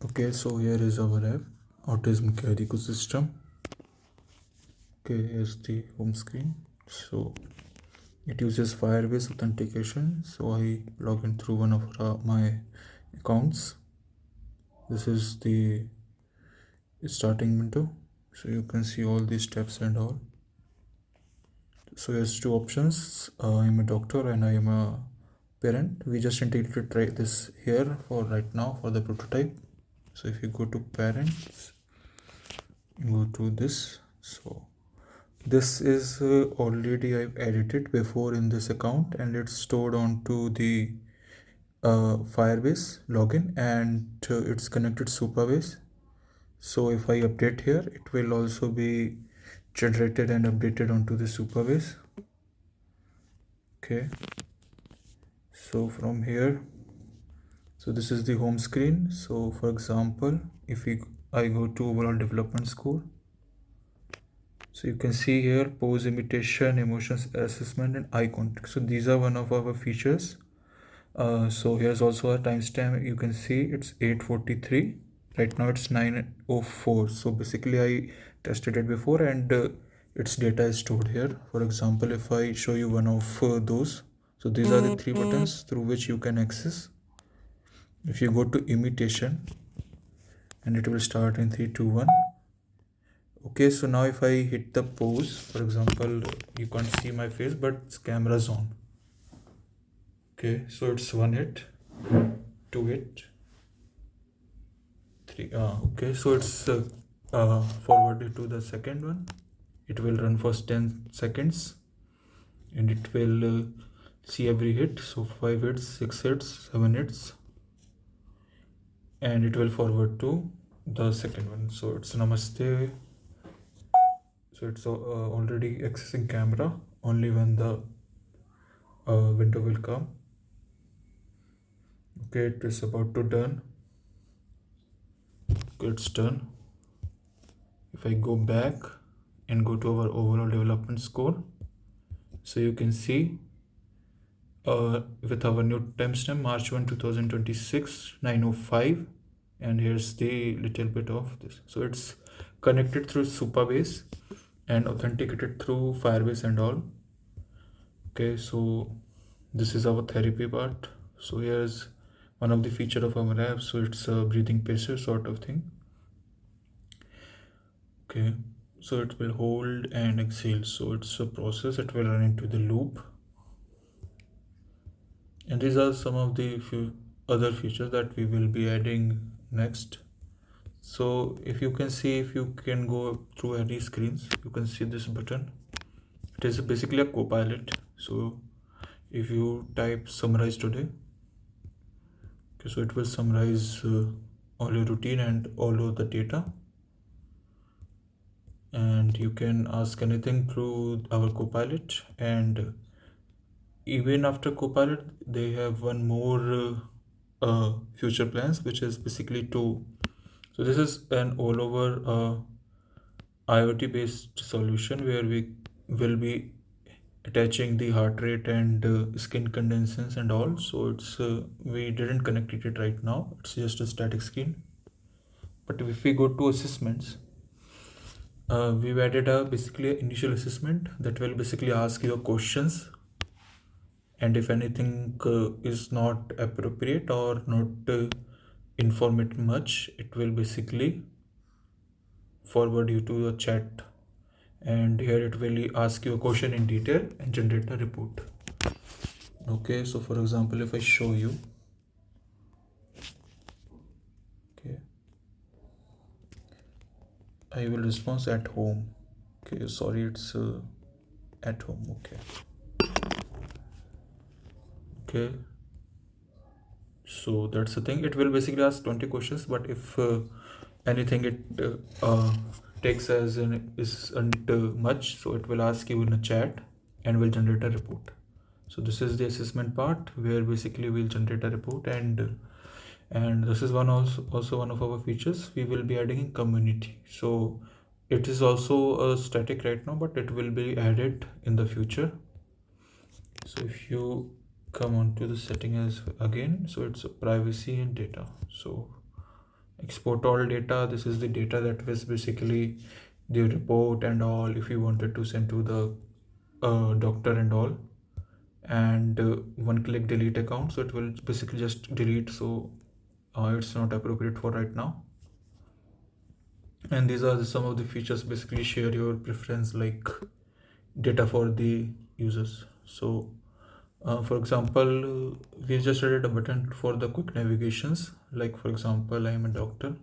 Okay, so here is our app, Autism Care Ecosystem. Okay, here's the home screen. So it uses Firebase authentication. So I log in through one of my accounts. This is the starting window. So you can see all these steps and all. So here's two options. I'm a doctor and I am a parent. We just intended to try this here for right now for the prototype. So if you go to parents, go to this. So this is already I've edited before in this account, and it's stored onto the Firebase login, and it's connected Supabase. So if I update here, it will also be generated and updated onto the Supabase. Okay, so from here, so this is the home screen. So for example, if I go to overall development score, so you can see here pose, imitation, emotions assessment, and eye contact. So these are one of our features. So here's also a timestamp. You can see it's 8:43. Right now it's 9:04. So basically I tested it before, and its data is stored here. For example, if I show you one of those, so these are the three buttons through which you can access. If you go to imitation, and it will start in 3, 2, 1. Okay, so now if I hit the pose, for example, you can't see my face, but it's camera's on. Okay, so it's 1 hit, 2 hit, 3. Okay, so it's forwarded to the second one. It will run for 10 seconds, and it will see every hit. So 5 hits, 6 hits, 7 hits, and it will forward to the second one. So it's namaste. So it's already accessing camera only when the window will come. Okay, it is about to done. Okay, it's done. If I go back and go to our overall development score, so you can see with our new timestamp March 1 2026 9:05, and here's the little bit of this. So it's connected through Supabase and authenticated through Firebase and all. Okay, so this is our therapy part. So here's one of the feature of our app. So it's a breathing pacer sort of thing. Okay, so it will hold and exhale. So it's a process. It will run into the loop. And these are some of the few other features that we will be adding next. So if you can see, if you can go through any screens, you can see this button. It is basically a copilot. So if you type summarize today, okay, so it will summarize all your routine and all of the data, and you can ask anything through our copilot. And even after copilot, they have one more future plans, which is basically to, so this is an all over IoT based solution where we will be attaching the heart rate and skin condensations and all. So it's we didn't connect it right now, it's just a static screen. But if we go to assessments, we've added a basically an initial assessment that will basically ask you questions, and if anything is not appropriate or not informative much, it will basically forward you to a chat, and here it will ask you a question in detail and generate a report. Okay, so for example, if I show you, okay, I will respond at home. Okay, sorry, it's at home. Okay, so that's the thing. It will basically ask 20 questions, but if anything it takes as an isn't much, so it will ask you in a chat and will generate a report. So this is the assessment part where basically we'll generate a report, and this is one also one of our features we will be adding in community. So it is also a static right now, but it will be added in the future. So if you come on to the setting as again, so it's privacy and data. So export all data. This is the data that was basically the report and all, if you wanted to send to the doctor and all. And one click delete account, so it will basically just delete, so it's not appropriate for right now. And these are some of the features, basically share your preference, like data for the users. So for example, we just added a button for the quick navigations, like for example, I'm a doctor,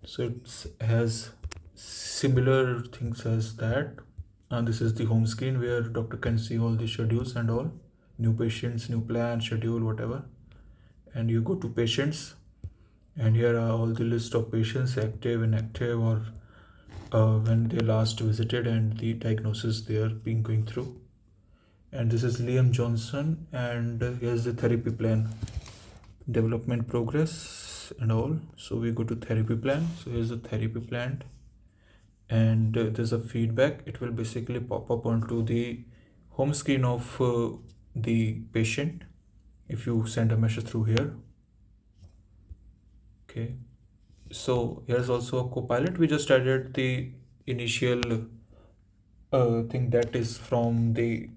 so it has similar things as that. And this is the home screen where doctor can see all the schedules and all, new patients, new plan, schedule, whatever. And you go to patients, and here are all the list of patients, active, inactive, or when they last visited, and the diagnosis they are being going through. And this is Liam Johnson, and here's the therapy plan, development progress and all. So we go to therapy plan. So here's the therapy plan, and there's a feedback. It will basically pop up onto the home screen of the patient if you send a message through here. Okay, so here's also a copilot. We just added the initial thing that is from the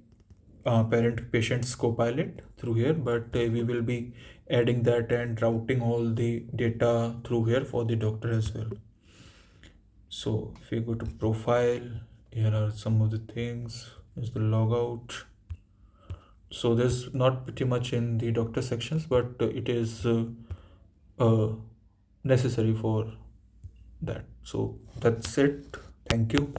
parent patient's copilot through here, but we will be adding that and routing all the data through here for the doctor as well. So if we go to profile, here are some of the things. There's the logout. So there's not pretty much in the doctor sections, but it is uh, necessary for that. So that's it. Thank you.